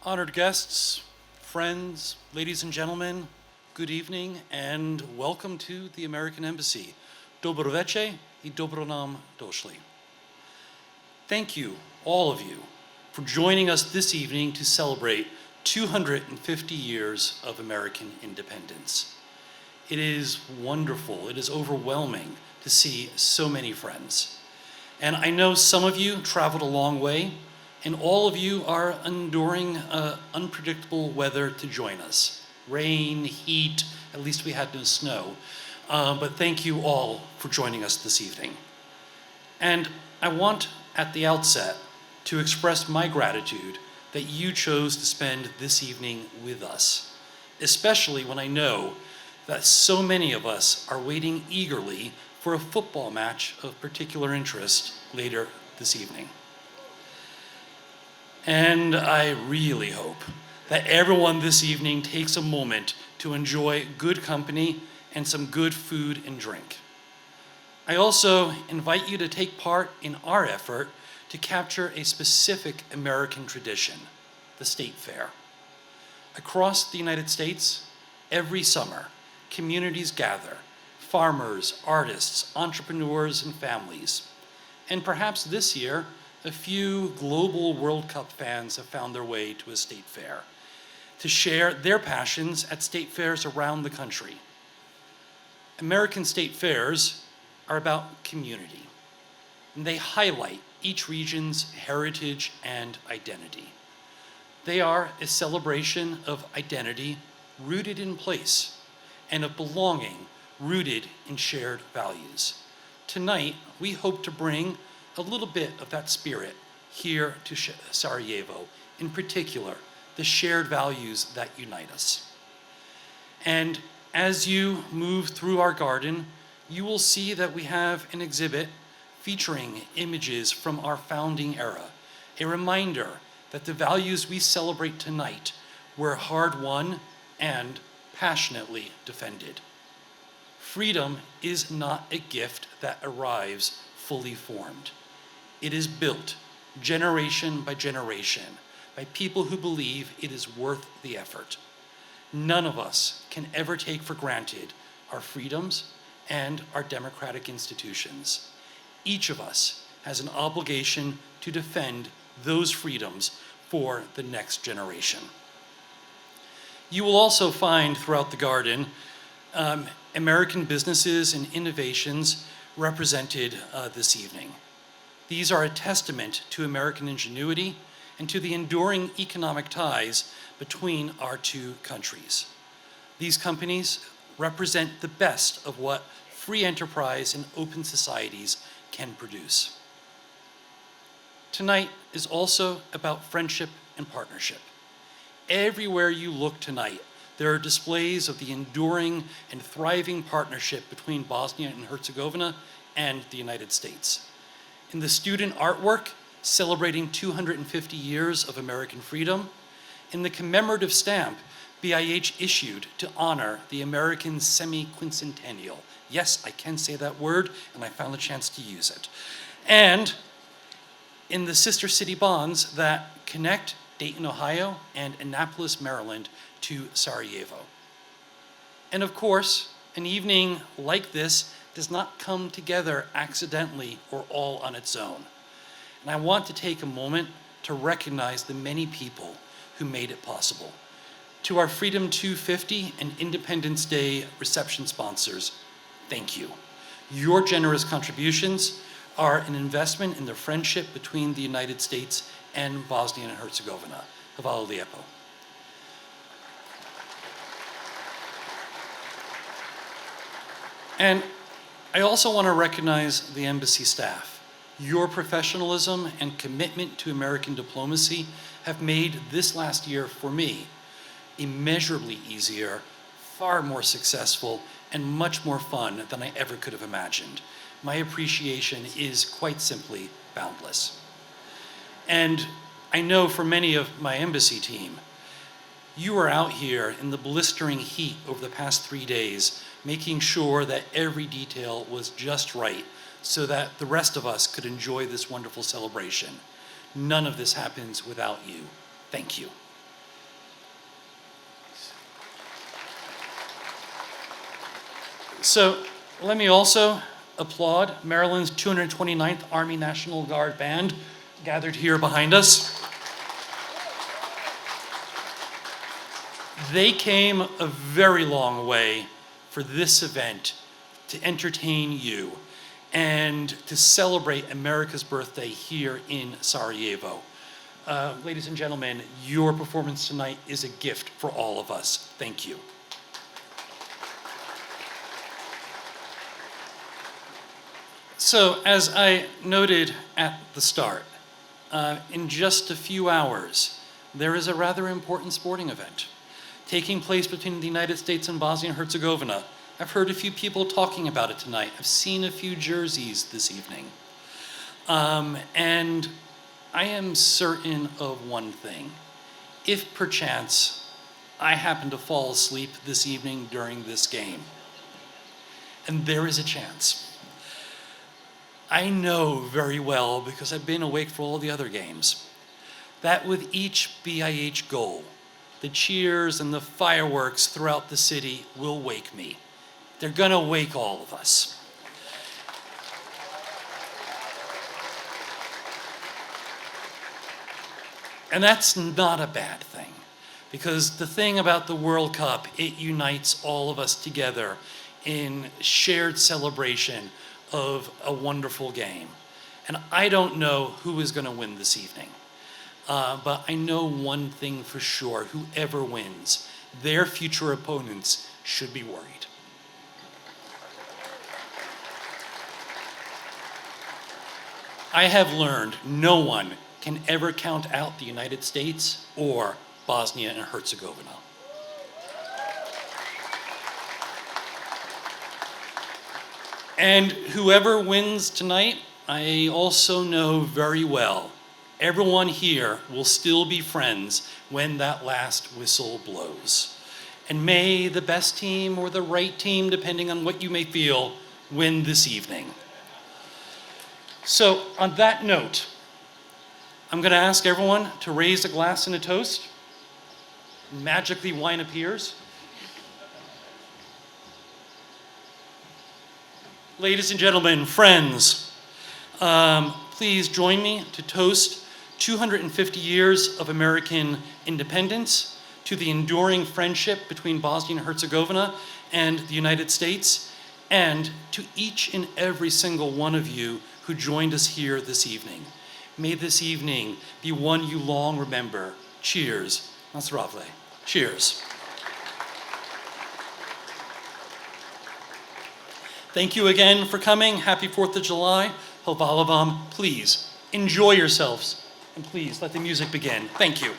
Honored guests, friends, ladies and gentlemen, good evening and welcome to the American Embassy. Dobro veče I dobro nam došli. Thank you, all of you, for joining us this evening to celebrate 250 years of American independence. It is wonderful, it is overwhelming to see so many friends. And I know some of you traveled a long way, and all of you are enduring unpredictable weather to join us. Rain, heat, at least we had no snow. But thank you all for joining us this evening. And I want, at the outset, to express my gratitude that you chose to spend this evening with us, especially when I know that so many of us are waiting eagerly for a football match of particular interest later this evening. And I really hope that everyone this evening takes a moment to enjoy good company and some good food and drink. I also invite you to take part in our effort to capture a specific American tradition, the State Fair. Across the United States, every summer, communities gather, farmers, artists, entrepreneurs, and families. And perhaps this year, a few global World Cup fans have found their way to a state fair to share their passions at state fairs around the country. American state fairs are about community, and they highlight each region's heritage and identity. They are a celebration of identity rooted in place and of belonging rooted in shared values. Tonight, we hope to bring a little bit of that spirit here to Sarajevo, in particular, the shared values that unite us. And as you move through our garden, you will see that we have an exhibit featuring images from our founding era, a reminder that the values we celebrate tonight were hard-won and passionately defended. Freedom is not a gift that arrives fully formed. It is built generation by generation by people who believe it is worth the effort. None of us can ever take for granted our freedoms and our democratic institutions. Each of us has an obligation to defend those freedoms for the next generation. You will also find throughout the garden American businesses and innovations represented this evening. These are a testament to American ingenuity and to the enduring economic ties between our two countries. These companies represent the best of what free enterprise and open societies can produce. Tonight is also about friendship and partnership. Everywhere you look tonight, there are displays of the enduring and thriving partnership between Bosnia and Herzegovina and the United States. In the student artwork celebrating 250 years of American freedom, in the commemorative stamp BIH issued to honor the American semi-quincentennial. Yes, I can say that word, and I found the chance to use it. And in the sister city bonds that connect Dayton, Ohio, and Annapolis, Maryland, to Sarajevo. And of course, an evening like this does not come together accidentally or all on its own. And I want to take a moment to recognize the many people who made it possible. To our Freedom 250 and Independence Day reception sponsors, thank you. Your generous contributions are an investment in the friendship between the United States and Bosnia and Herzegovina. Hvala lijepo. And I also want to recognize the embassy staff. Your professionalism and commitment to American diplomacy have made this last year for me immeasurably easier, far more successful, and much more fun than I ever could have imagined. My appreciation is quite simply boundless. And I know for many of my embassy team, you are out here in the blistering heat over the past 3 days, making sure that every detail was just right so that the rest of us could enjoy this wonderful celebration. None of this happens without you. Thank you. So let me also applaud Maryland's 229th Army National Guard Band, gathered here behind us. They came a very long way for this event to entertain you and to celebrate America's birthday here in Sarajevo. Ladies and gentlemen, your performance tonight is a gift for all of us. Thank you. So, as I noted at the start, in just a few hours, there is a rather important sporting event taking place between the United States and Bosnia and Herzegovina. I've heard a few people talking about it tonight. I've seen a few jerseys this evening. And I am certain of one thing. If perchance I happen to fall asleep this evening during this game, and there is a chance, I know very well, because I've been awake for all the other games, that with each BIH goal, the cheers and the fireworks throughout the city will wake me. They're gonna wake all of us. And that's not a bad thing, because the thing about the World Cup, it unites all of us together in shared celebration of a wonderful game. And I don't know who is gonna win this evening. But I know one thing for sure: whoever wins, their future opponents should be worried. I have learned no one can ever count out the United States or Bosnia and Herzegovina. And whoever wins tonight, I also know very well, everyone here will still be friends when that last whistle blows. And may the best team, or the right team, depending on what you may feel, win this evening. So on that note, I'm gonna ask everyone to raise a glass and a toast. Magically, wine appears. Ladies and gentlemen, friends, please join me to toast 250 years of American independence, to the enduring friendship between Bosnia and Herzegovina and the United States, and to each and every single one of you who joined us here this evening. May this evening be one you long remember. Cheers. Nasravle. Cheers. Thank you again for coming. Happy 4th of July. Hvala vam. Please enjoy yourselves. And please let the music begin. Thank you.